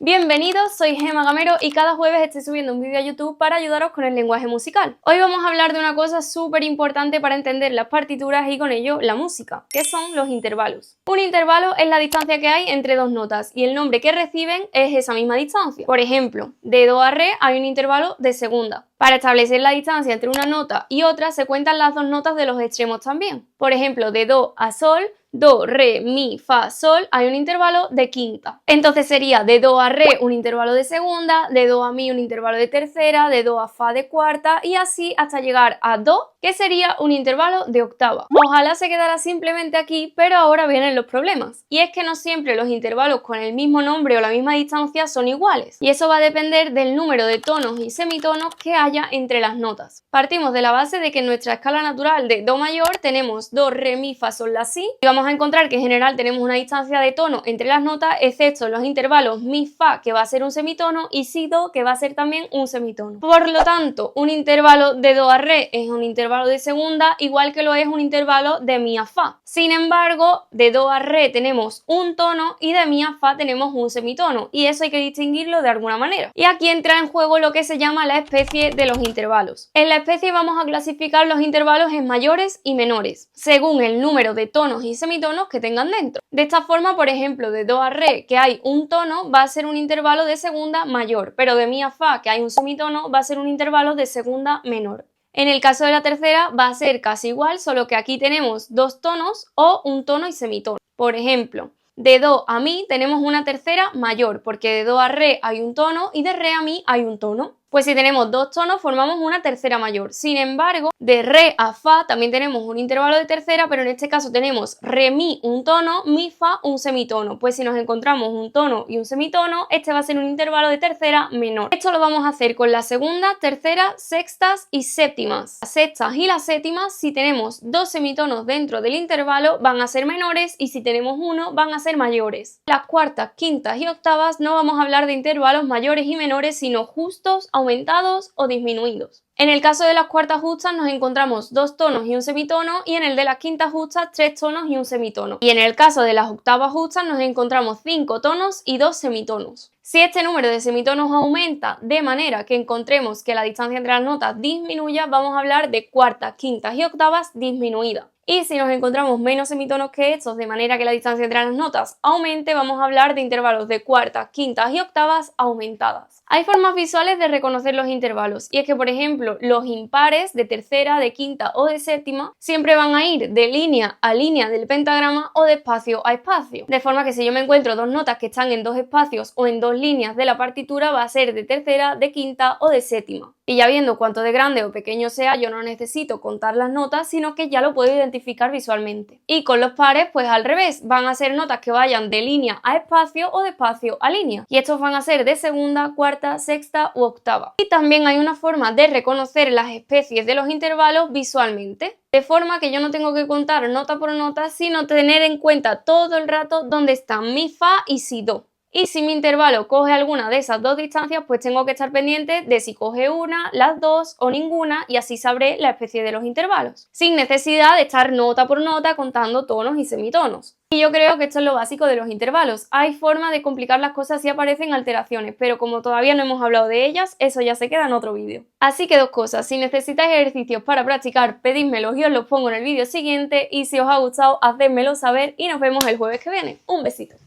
Bienvenidos, soy Gemma Gamero y cada jueves estoy subiendo un vídeo a YouTube para ayudaros con el lenguaje musical. Hoy vamos a hablar de una cosa súper importante para entender las partituras y con ello la música, que son los intervalos. Un intervalo es la distancia que hay entre dos notas y el nombre que reciben es esa misma distancia. Por ejemplo, de do a re hay un intervalo de segunda. Para establecer la distancia entre una nota y otra se cuentan las dos notas de los extremos también. Por ejemplo, de do a sol, do, re, mi, fa, sol, hay un intervalo de quinta. Entonces sería de do a re un intervalo de segunda, de do a mi un intervalo de tercera, de do a fa de cuarta y así hasta llegar a do, que sería un intervalo de octava. Ojalá se quedara simplemente aquí, pero ahora vienen los problemas. Y es que no siempre los intervalos con el mismo nombre o la misma distancia son iguales. Y eso va a depender del número de tonos y semitonos que haya entre las notas. Partimos de la base de que en nuestra escala natural de do mayor tenemos do, re, mi, fa, sol, la, si y vamos a encontrar que en general tenemos una distancia de tono entre las notas excepto los intervalos mi, fa, que va a ser un semitono y si, do, que va a ser también un semitono. Por lo tanto, un intervalo de do a re es un intervalo de segunda igual que lo es un intervalo de mi a fa. Sin embargo, de do a re tenemos un tono y de mi a fa tenemos un semitono y eso hay que distinguirlo de alguna manera. Y aquí entra en juego lo que se llama la especie de los intervalos. En la especie vamos a clasificar los intervalos en mayores y menores, según el número de tonos y semitonos que tengan dentro. De esta forma, por ejemplo, de do a re que hay un tono va a ser un intervalo de segunda mayor, pero de mi a fa que hay un semitono va a ser un intervalo de segunda menor. En el caso de la tercera va a ser casi igual, solo que aquí tenemos dos tonos o un tono y semitono. Por ejemplo, de do a mi tenemos una tercera mayor, porque de do a re hay un tono y de re a mi hay un tono. Pues si tenemos dos tonos formamos una tercera mayor. Sin embargo, de re a fa también tenemos un intervalo de tercera, pero en este caso tenemos re, mi un tono, mi, fa un semitono. Pues si nos encontramos un tono y un semitono, este va a ser un intervalo de tercera menor. Esto lo vamos a hacer con la segunda, tercera, sextas y séptimas. Las sextas y las séptimas, si tenemos dos semitonos dentro del intervalo, van a ser menores y si tenemos uno, van a ser mayores. Las cuartas, quintas y octavas no vamos a hablar de intervalos mayores y menores, sino justos, aumentados o disminuidos. En el caso de las cuartas justas nos encontramos dos tonos y un semitono y en el de las quintas justas tres tonos y un semitono. Y en el caso de las octavas justas nos encontramos 5 tonos y 2 semitonos. Si este número de semitonos aumenta de manera que encontremos que la distancia entre las notas disminuya, vamos a hablar de cuartas, quintas y octavas disminuidas. Y si nos encontramos menos semitonos que estos, de manera que la distancia entre las notas aumente, vamos a hablar de intervalos de cuartas, quintas y octavas aumentadas. Hay formas visuales de reconocer los intervalos, y es que, por ejemplo, los impares de tercera, de quinta o de séptima siempre van a ir de línea a línea del pentagrama o de espacio a espacio. De forma que si yo me encuentro dos notas que están en dos espacios o en dos líneas de la partitura, va a ser de tercera, de quinta o de séptima. Y ya viendo cuánto de grande o pequeño sea, yo no necesito contar las notas, sino que ya lo puedo identificar visualmente. Y con los pares, pues al revés, van a ser notas que vayan de línea a espacio o de espacio a línea. Y estos van a ser de segunda, cuarta, sexta u octava. Y también hay una forma de reconocer las especies de los intervalos visualmente. De forma que yo no tengo que contar nota por nota, sino tener en cuenta todo el rato dónde están mi, fa y si, do. Y si mi intervalo coge alguna de esas dos distancias, pues tengo que estar pendiente de si coge una, las dos o ninguna y así sabré la especie de los intervalos, sin necesidad de estar nota por nota contando tonos y semitonos. Y yo creo que esto es lo básico de los intervalos. Hay forma de complicar las cosas si aparecen alteraciones, pero como todavía no hemos hablado de ellas, eso ya se queda en otro vídeo. Así que dos cosas, si necesitáis ejercicios para practicar, pedídmelos y os los pongo en el vídeo siguiente y si os ha gustado, hacedmelo saber y nos vemos el jueves que viene. Un besito.